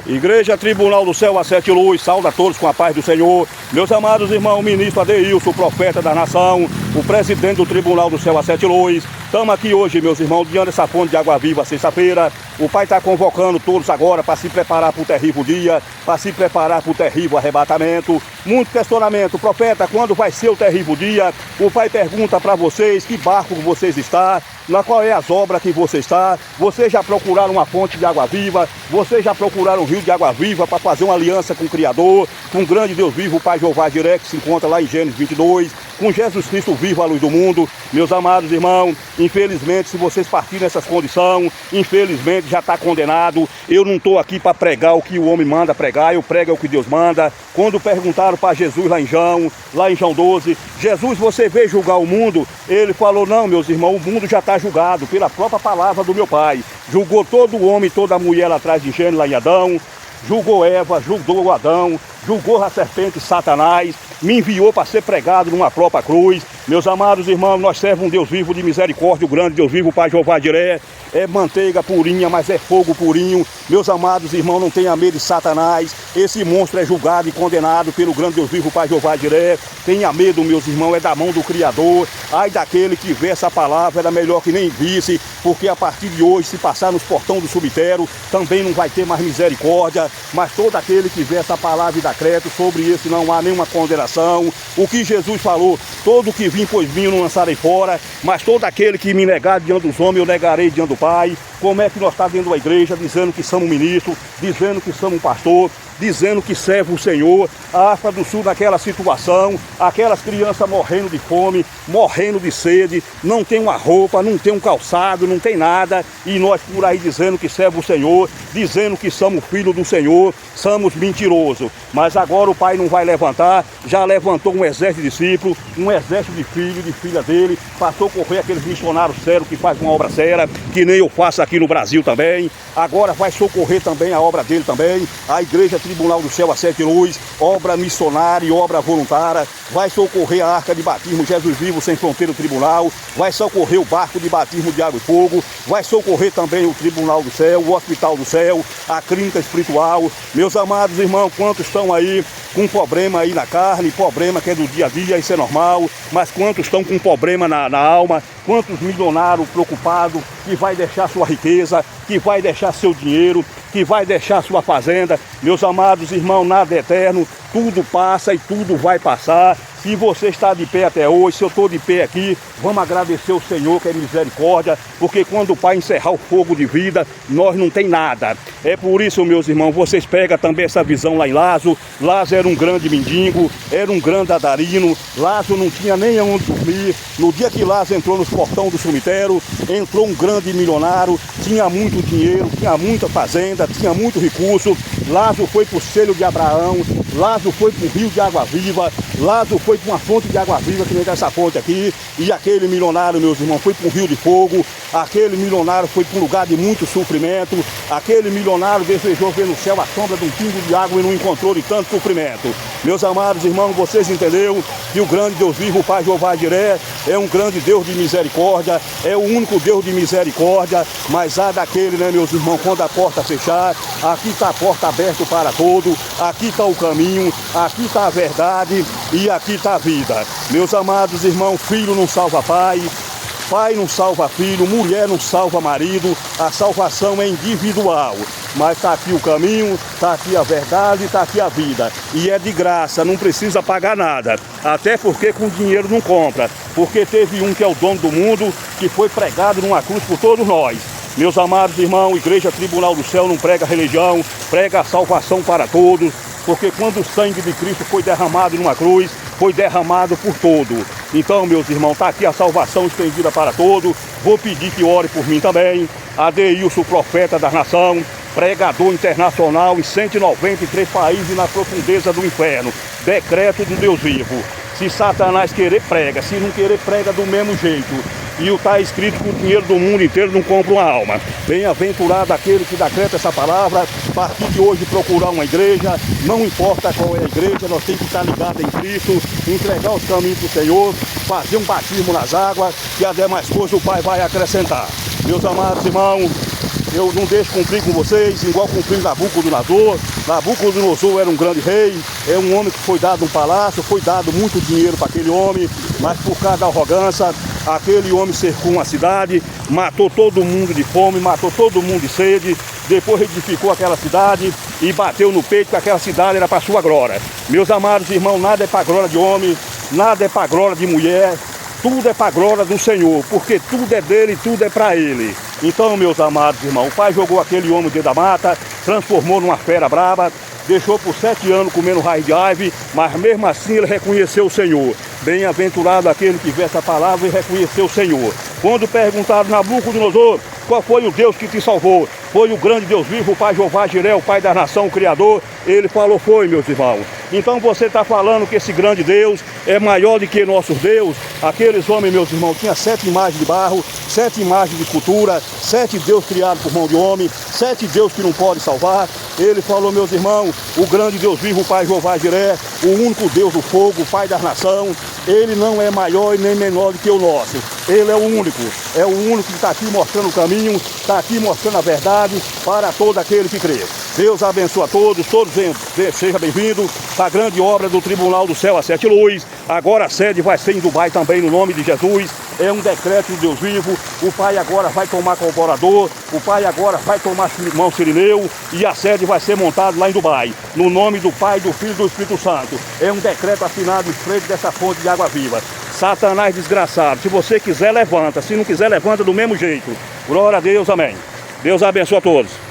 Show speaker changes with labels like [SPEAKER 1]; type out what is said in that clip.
[SPEAKER 1] Igreja Tribunal do Céu, a Sete Luz, saúda a todos com a paz do Senhor. Meus amados irmãos, o ministro Adeilson, o profeta da nação, o presidente do Tribunal do Céu, a Sete Luz. Estamos aqui hoje, meus irmãos, diante dessa fonte de água viva, sexta-feira. O Pai está convocando todos agora para se preparar para o terrível dia, para se preparar para o terrível arrebatamento. Muito questionamento, profeta, quando vai ser o terrível dia? O Pai pergunta para vocês que barco vocês estão, na qual é as obras que você está. Vocês já procuraram uma fonte de água viva? Vocês já procuraram um rio de água viva para fazer uma aliança com o Criador, com o grande Deus vivo, o Pai Jeová Jireh, que se encontra lá em Gênesis 22, com Jesus Cristo vivo, a luz do mundo? Meus amados irmãos, infelizmente, se vocês partirem nessas condições, infelizmente já está condenado. Eu não estou aqui para pregar o que o homem manda pregar, eu prego o que Deus manda. Quando perguntaram para Jesus lá em João 12, Jesus, você veio julgar o mundo? Ele falou, não, meus irmãos, o mundo já está julgado pela própria palavra do meu Pai. Julgou todo homem, toda mulher lá atrás de Gênesis, lá em Adão. Julgou Eva, julgou Adão, julgou a serpente Satanás, me enviou para ser pregado numa própria cruz. Meus amados irmãos, nós servos um Deus vivo de misericórdia, o grande Deus vivo, o Pai Jeová Jireh. É manteiga purinha, mas é fogo purinho. Meus amados irmãos, não tenha medo de Satanás. Esse monstro é julgado e condenado pelo grande Deus vivo, o Pai Jeová Jireh. Tenha medo, meus irmãos, é da mão do Criador. Ai daquele que vê essa palavra, era melhor que nem visse, porque a partir de hoje, se passar nos portões do cemitério, também não vai ter mais misericórdia. Mas todo aquele que vê essa palavra e decreto, sobre esse não há nenhuma condenação. O que Jesus falou, todo que vim, pois vim, não lançarei fora, mas todo aquele que me negar diante dos homens, eu negarei diante do Pai. Como é que nós estamos dentro da igreja, dizendo que somos ministro, dizendo que somos pastor, dizendo que serve o Senhor, a África do Sul naquela situação, aquelas crianças morrendo de fome, morrendo de sede, não tem uma roupa, não tem um calçado, não tem nada, e nós por aí dizendo que serve o Senhor, dizendo que somos filhos do Senhor, somos mentirosos. Mas agora o Pai não vai levantar, já levantou um exército de discípulos, um exército de filhos, de filha dele, para socorrer aqueles missionários sérios que fazem uma obra séria, que nem eu faço aqui no Brasil também. Agora vai socorrer também a obra dele também, a Igreja Tribunal do Céu, a Sete Luz, obra missionária e obra voluntária. Vai socorrer a arca de batismo Jesus Vivo Sem Fronteira Tribunal, vai socorrer o barco de batismo de água e fogo, vai socorrer também o Tribunal do Céu, o Hospital do Céu, a clínica espiritual. Meus amados irmãos, quantos estão aí com problema aí na carne, problema que é do dia a dia, isso é normal, mas quantos estão com problema na alma, quantos milionários preocupados que vai deixar sua riqueza, que vai deixar seu dinheiro, que vai deixar sua fazenda. Meus amados irmãos, nada é eterno, tudo passa e tudo vai passar. Se você está de pé até hoje, se eu estou de pé aqui, vamos agradecer o Senhor que é misericórdia, porque quando o Pai encerrar o fogo de vida, nós não tem nada. É por isso, meus irmãos, vocês pegam também essa visão lá em Lázaro. Lázaro era um grande mendigo, era um grande adarino, Lázaro não tinha nem onde dormir. No dia que Lázaro entrou nos portões do cemitério, entrou um grande milionário, tinha muito dinheiro, tinha muita fazenda, tinha muito recurso. Lázaro foi para o selho de Abraão, Lázaro foi para o rio de água viva, Lázaro foi para uma fonte de água viva, que nem dessa fonte aqui, e aquele milionário, meus irmãos, foi para um rio de fogo, aquele milionário foi para um lugar de muito sofrimento, aquele milionário desejou ver no céu a sombra de um pingo de água e não encontrou de tanto sofrimento. Meus amados irmãos, vocês entenderam que o grande Deus vivo, o Pai Jeová Jireh, é um grande Deus de misericórdia, é o único Deus de misericórdia, mas há daquele, né, meus irmãos, quando a porta fechar, aqui está a porta aberta para todos, aqui está o caminho, aqui está a verdade e aqui está a vida. Meus amados irmãos, filho não salva pai, pai não salva filho, mulher não salva marido, a salvação é individual. Mas está aqui o caminho, está aqui a verdade, está aqui a vida. E é de graça, não precisa pagar nada. Até porque com dinheiro não compra. Porque teve um que é o dono do mundo, que foi pregado numa cruz por todos nós. Meus amados irmãos, Igreja Tribunal do Céu não prega religião, prega a salvação para todos. Porque quando o sangue de Cristo foi derramado numa cruz, foi derramado por todo. Então, meus irmãos, está aqui a salvação estendida para todos. Vou pedir que ore por mim também. Adeilson, profeta da nação, pregador internacional em 193 países na profundeza do inferno. Decreto do Deus vivo. Se Satanás querer, prega. Se não querer, prega do mesmo jeito. E está escrito que o dinheiro do mundo inteiro não compra uma alma. Bem-aventurado aquele que decreta essa palavra. A partir de hoje procurar uma igreja, não importa qual é a igreja, nós temos que estar ligados em Cristo, entregar os caminhos para o Senhor, fazer um batismo nas águas, e as demais coisas o Pai vai acrescentar. Meus amados irmãos, eu não deixo cumprir com vocês, igual cumpri Nabucodonosor. Nabucodonosor era um grande rei, é um homem que foi dado um palácio, foi dado muito dinheiro para aquele homem, mas por causa da arrogância, aquele homem cercou uma cidade, matou todo mundo de fome, matou todo mundo de sede, depois edificou aquela cidade e bateu no peito que aquela cidade era para sua glória. Meus amados irmãos, nada é para a glória de homem, nada é para a glória de mulher, tudo é para a glória do Senhor, porque tudo é dele e tudo é para ele. Então, meus amados irmãos, o pai jogou aquele homem dentro da mata, transformou numa fera brava, deixou por 7 anos comendo raiz de árvore, mas mesmo assim ele reconheceu o Senhor. Bem-aventurado aquele que vê essa palavra e reconheceu o Senhor. Quando perguntaram a Nabucodonosor, qual foi o Deus que te salvou? Foi o grande Deus vivo, o Pai Jeová Jiré, o Pai da nação, o Criador. Ele falou, foi, meus irmãos. Então você está falando que esse grande Deus é maior do que nosso Deus? Aqueles homens, meus irmãos, tinham 7 imagens de barro, 7 imagens de escultura, 7 Deus criados por mão de homem, 7 Deus que não pode salvar. Ele falou, meus irmãos, o grande Deus vivo, o Pai Jeová Jiré, o único Deus do fogo, o Pai da nação. Ele não é maior e nem menor do que o nosso. Ele é o único que está aqui mostrando o caminho, está aqui mostrando a verdade para todo aquele que crê. Deus abençoe a todos seja bem-vindo à grande obra do Tribunal do Céu a 7 Luz. Agora a sede vai ser em Dubai também, no nome de Jesus. É um decreto de Deus vivo. O Pai agora vai tomar colaborador, o Pai agora vai tomar irmão Cirineu e a sede vai ser montada lá em Dubai, no nome do Pai, do Filho e do Espírito Santo. É um decreto assinado em frente dessa fonte de água viva. Satanás desgraçado, se você quiser levanta, se não quiser levanta do mesmo jeito. Glória a Deus, amém. Deus abençoe a todos.